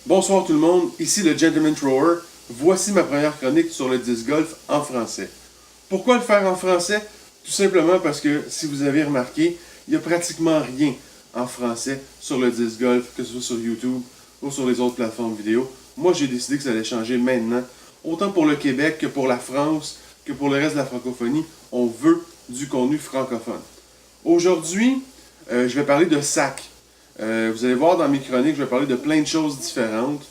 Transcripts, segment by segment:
Bonsoir tout le monde, ici le Gentleman Thrower. Voici ma première chronique sur le disc golf en français. Pourquoi le faire en français? Tout simplement parce que, si vous avez remarqué, il n'y a pratiquement rien en français sur le disc golf, que ce soit sur YouTube ou sur les autres plateformes vidéo. Moi, j'ai décidé que ça allait changer maintenant. Autant pour le Québec que pour la France, que pour le reste de la francophonie, on veut du contenu francophone. Aujourd'hui, je vais parler de sac. Vous allez voir dans mes chroniques, je vais parler de plein de choses différentes.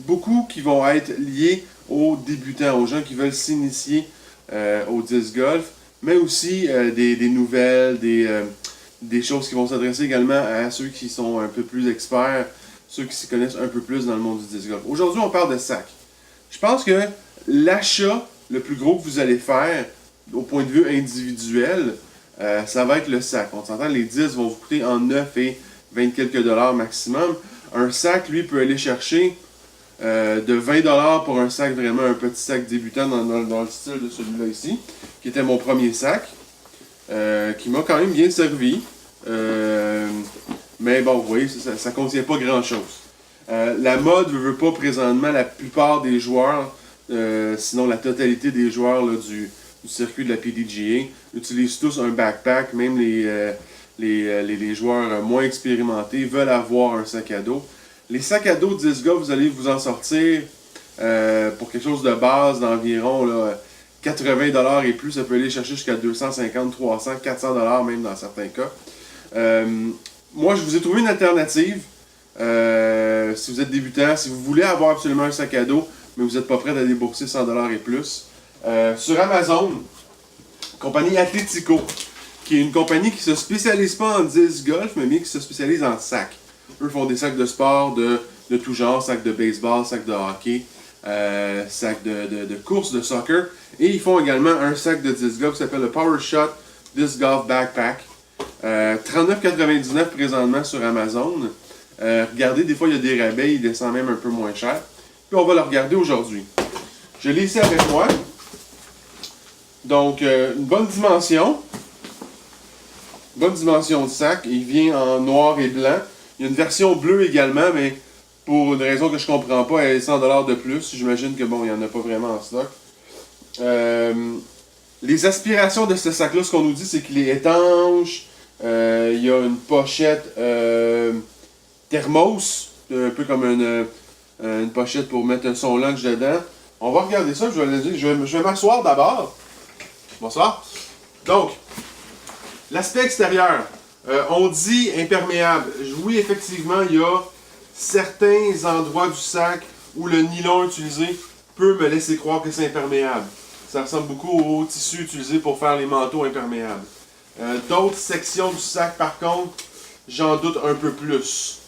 Beaucoup qui vont être liées aux débutants, aux gens qui veulent s'initier au disc golf, mais aussi des nouvelles, des choses qui vont s'adresser également à ceux qui sont un peu plus experts, ceux qui s'y connaissent un peu plus dans le monde du disc golf. Aujourd'hui, on parle de sac. Je pense que l'achat le plus gros que vous allez faire, au point de vue individuel, ça va être le sac. On s'entend, les 10 vont vous coûter en 9 et 20 quelques dollars maximum. Un sac, lui, peut aller chercher de 20 dollars pour un sac, vraiment un petit sac débutant dans le style de celui-là ici, qui était mon premier sac, qui m'a quand même bien servi. Mais bon, vous voyez, ça contient pas grand-chose. La mode veut pas présentement, la plupart des joueurs, sinon la totalité des joueurs là, du circuit de la PDGA, utilisent tous un backpack, même les joueurs moins expérimentés veulent avoir un sac à dos. Les sacs à dos disc golf, vous allez vous en sortir pour quelque chose de base d'environ 80$ et plus. Ça peut aller chercher jusqu'à 250, 300, 400$ même dans certains cas. Moi, je vous ai trouvé une alternative. Si vous êtes débutant, si vous voulez avoir absolument un sac à dos, mais vous n'êtes pas prêt à débourser 100$ et plus, sur Amazon, compagnie Atletico, qui est une compagnie qui ne se spécialise pas en disc golf, mais bien qui se spécialise en sacs. Eux font des sacs de sport de tout genre, sacs de baseball, sacs de hockey, sacs de course, de soccer. Et ils font également un sac de disc golf qui s'appelle le Power Shot Disc Golf Backpack. $39,99 présentement sur Amazon. Regardez, des fois il y a des rabais, il descend même un peu moins cher. Puis on va le regarder aujourd'hui. Je l'ai ici avec moi. Donc, une bonne dimension. Bonne dimension de sac. Il vient en noir et blanc. Il y a une version bleue également, mais pour une raison que je comprends pas, elle est 100$ de plus. J'imagine que bon, il n'y en a pas vraiment en stock. Les aspirations de ce sac-là, ce qu'on nous dit, c'est qu'il est étanche. Il y a une pochette thermos, un peu comme une pochette pour mettre son lunch dedans. On va regarder ça, je vais m'asseoir d'abord. Bonsoir. Donc, l'aspect extérieur. On dit imperméable. Oui, effectivement, il y a certains endroits du sac où le nylon utilisé peut me laisser croire que c'est imperméable. Ça ressemble beaucoup au tissu utilisé pour faire les manteaux imperméables. D'autres sections du sac, par contre, j'en doute un peu plus.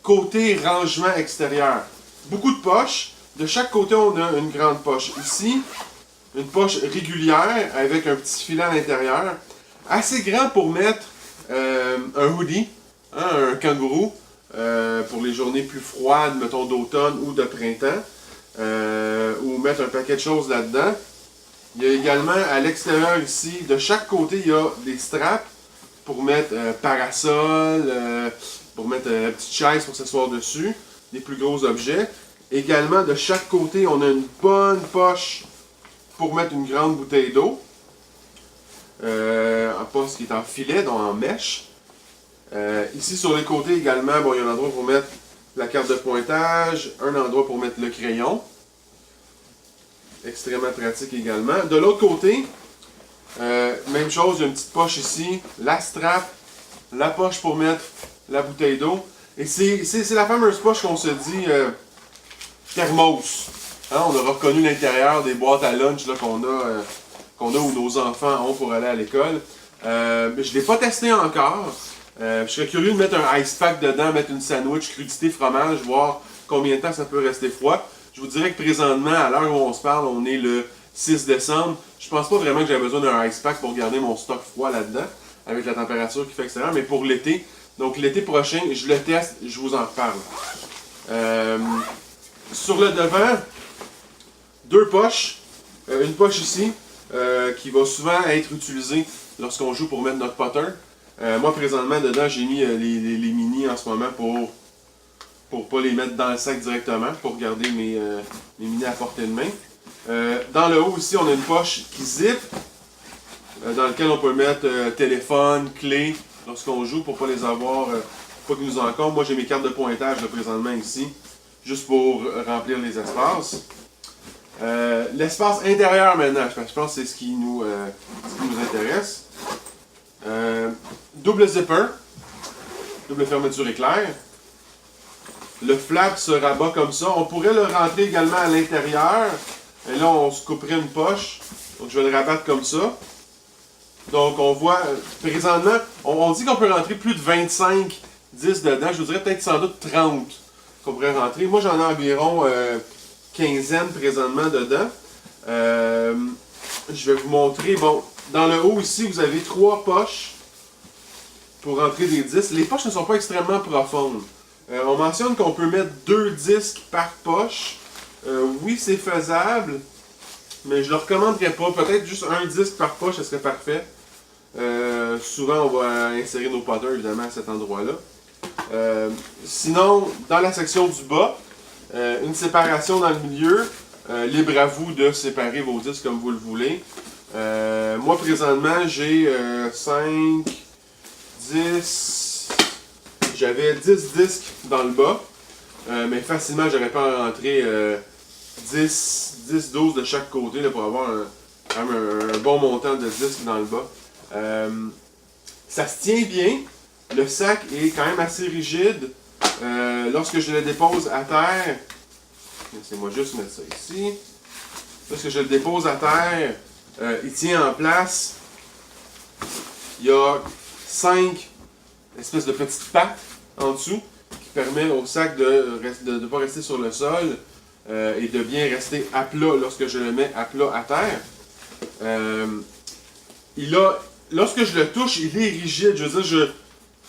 Côté rangement extérieur. Beaucoup de poches. De chaque côté, on a une grande poche. Ici, une poche régulière avec un petit filet à l'intérieur. Assez grand pour mettre un hoodie, hein, un kangourou, pour les journées plus froides, mettons d'automne ou de printemps, ou mettre un paquet de choses là-dedans. Il y a également à l'extérieur ici, de chaque côté, il y a des straps pour mettre parasol, pour mettre une petite chaise pour s'asseoir dessus, des plus gros objets. Également, de chaque côté, on a une bonne poche pour mettre une grande bouteille d'eau. Un poste qui est en filet, donc en mèche. Ici sur les côtés également, bon, il y a un endroit pour mettre la carte de pointage, un endroit pour mettre le crayon. Extrêmement pratique également. De l'autre côté, même chose, il y a une petite poche ici, la strap, la poche pour mettre la bouteille d'eau. Et c'est la fameuse poche qu'on se dit thermos. Hein, on a reconnu l'intérieur des boîtes à lunch qu'on a où nos enfants ont pour aller à l'école. Je ne l'ai pas testé encore. Je serais curieux de mettre un ice pack dedans, mettre une sandwich, crudité, fromage, voir combien de temps ça peut rester froid. Je vous dirais que présentement, à l'heure où on se parle, on est le 6 décembre. Je pense pas vraiment que j'ai besoin d'un ice pack pour garder mon stock froid là-dedans, avec la température qui fait extérieure, mais pour l'été. Donc l'été prochain, je le teste, je vous en reparle. Sur le devant, deux poches. Une poche ici, qui va souvent être utilisée lorsqu'on joue pour mettre notre putter. Moi, présentement, dedans, j'ai mis les mini en ce moment pour pour pas les mettre dans le sac directement, pour garder mes minis à portée de main. Dans le haut ici, on a une poche qui zip, dans laquelle on peut mettre téléphone, clé, lorsqu'on joue, pour pas les avoir, pas qu'ils nous encombrent. Moi, j'ai mes cartes de pointage là, présentement ici, juste pour remplir les espaces. L'espace intérieur maintenant, je pense que c'est ce qui nous intéresse. Double zipper, double fermeture éclair. Le flap se rabat comme ça. On pourrait le rentrer également à l'intérieur. Et là, on se couperait une poche. Donc, je vais le rabattre comme ça. Donc, on voit, présentement, on dit qu'on peut rentrer plus de 25 disques dedans. Je vous dirais peut-être sans doute 30 qu'on pourrait rentrer. Moi, j'en ai environ quinzaine présentement dedans. Je vais vous montrer. Bon, dans le haut ici, vous avez 3 poches pour rentrer des disques. Les poches ne sont pas extrêmement profondes. On mentionne qu'on peut mettre 2 disques par poche. Oui, c'est faisable, mais je ne le recommanderais pas. Peut-être juste un disque par poche, ce serait parfait. Souvent, on va insérer nos potters, évidemment, à cet endroit-là. Sinon, dans la section du bas, une séparation dans le milieu. Libre à vous de séparer vos disques comme vous le voulez. Moi, présentement, j'ai 5, 10... J'avais 10 disques dans le bas, mais facilement, j'aurais pu en rentrer 10-12 de chaque côté là, pour avoir quand même un bon montant de disques dans le bas. Ça se tient bien. Le sac est quand même assez rigide. Lorsque je le dépose à terre, laissez-moi juste mettre ça ici. Lorsque je le dépose à terre, il tient en place. Il y a 5 espèces de petites pattes en dessous qui permettent au sac de ne pas rester sur le sol et de bien rester à plat lorsque je le mets à plat à terre. Lorsque je le touche, il est rigide. Je veux dire,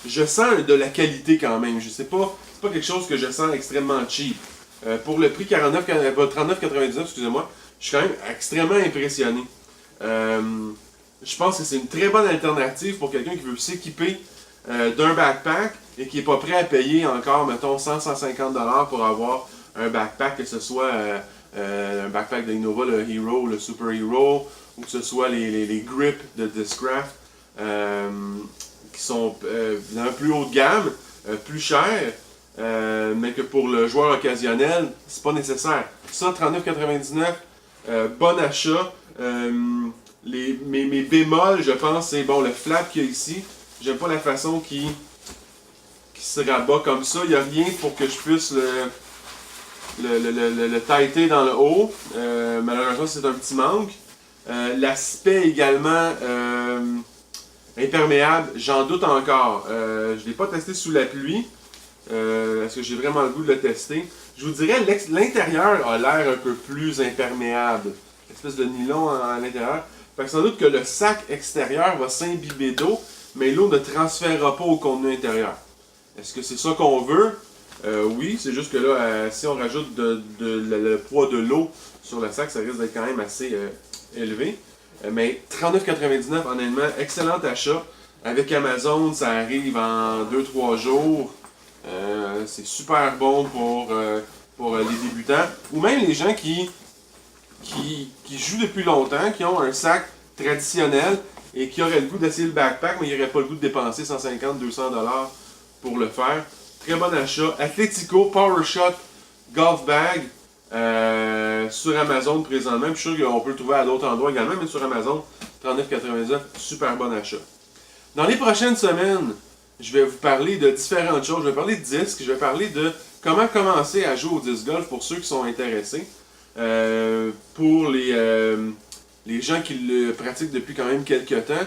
je sens de la qualité quand même. Je sais pas, c'est pas quelque chose que je sens extrêmement cheap. Pour le prix 39,99, excusez-moi, je suis quand même extrêmement impressionné. Je pense que c'est une très bonne alternative pour quelqu'un qui veut s'équiper d'un backpack et qui n'est pas prêt à payer encore, mettons, 100-150$ pour avoir un backpack, que ce soit un backpack de Innova, le Hero, le Super Hero, ou que ce soit les grips de Discraft, qui sont d'un plus haut de gamme, plus cher, mais que pour le joueur occasionnel, c'est pas nécessaire. Ça, 39,99$, bon achat. Mes bémols, je pense, c'est bon, le flap qu'il y a ici. J'aime pas la façon qui se rabat comme ça. Il n'y a rien pour que je puisse le tighter dans le haut. Malheureusement, c'est un petit manque. L'aspect également imperméable, j'en doute encore. Je ne l'ai pas testé sous la pluie. Est-ce que j'ai vraiment le goût de le tester? Je vous dirais, l'intérieur a l'air un peu plus imperméable. Espèce de nylon à l'intérieur. Fait que sans doute que le sac extérieur va s'imbiber d'eau, mais l'eau ne transférera pas au contenu intérieur. Est-ce que c'est ça qu'on veut? Oui, c'est juste que là, si on rajoute le poids de l'eau sur le sac, ça risque d'être quand même assez élevé. Mais 39,99$, honnêtement, excellent achat. Avec Amazon, ça arrive en 2-3 jours. C'est super bon pour les débutants. Ou même les gens qui jouent depuis longtemps, qui ont un sac traditionnel et qui auraient le goût d'essayer le backpack, mais ils n'auraient pas le goût de dépenser 150-200$ pour le faire. Très bon achat. Athletico PowerShot Golf Bag sur Amazon présentement. Je suis sûr qu'on peut le trouver à d'autres endroits également, mais sur Amazon, 39,99$, super bon achat. Dans les prochaines semaines, je vais vous parler de différentes choses. Je vais parler de disques, je vais parler de comment commencer à jouer au disc golf pour ceux qui sont intéressés. Pour les gens qui le pratiquent depuis quand même quelques temps,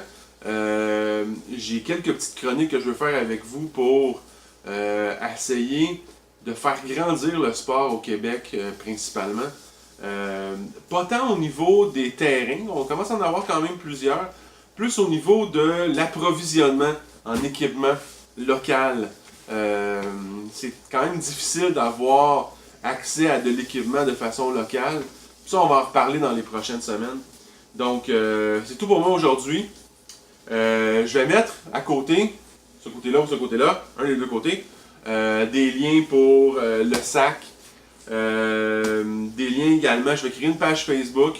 j'ai quelques petites chroniques que je veux faire avec vous pour essayer de faire grandir le sport au Québec principalement. Pas tant au niveau des terrains, on commence à en avoir quand même plusieurs, plus au niveau de l'approvisionnement en équipement local. C'est quand même difficile d'avoir accès à de l'équipement de façon locale. Ça, on va en reparler dans les prochaines semaines. Donc, c'est tout pour moi aujourd'hui. Je vais mettre à côté, ce côté-là ou ce côté-là, un des deux côtés, des liens pour le sac, des liens également. Je vais créer une page Facebook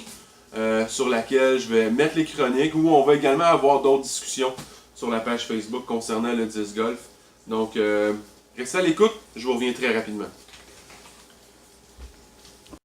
sur laquelle je vais mettre les chroniques, où on va également avoir d'autres discussions sur la page Facebook concernant le disc golf. Donc, restez à l'écoute, je vous reviens très rapidement.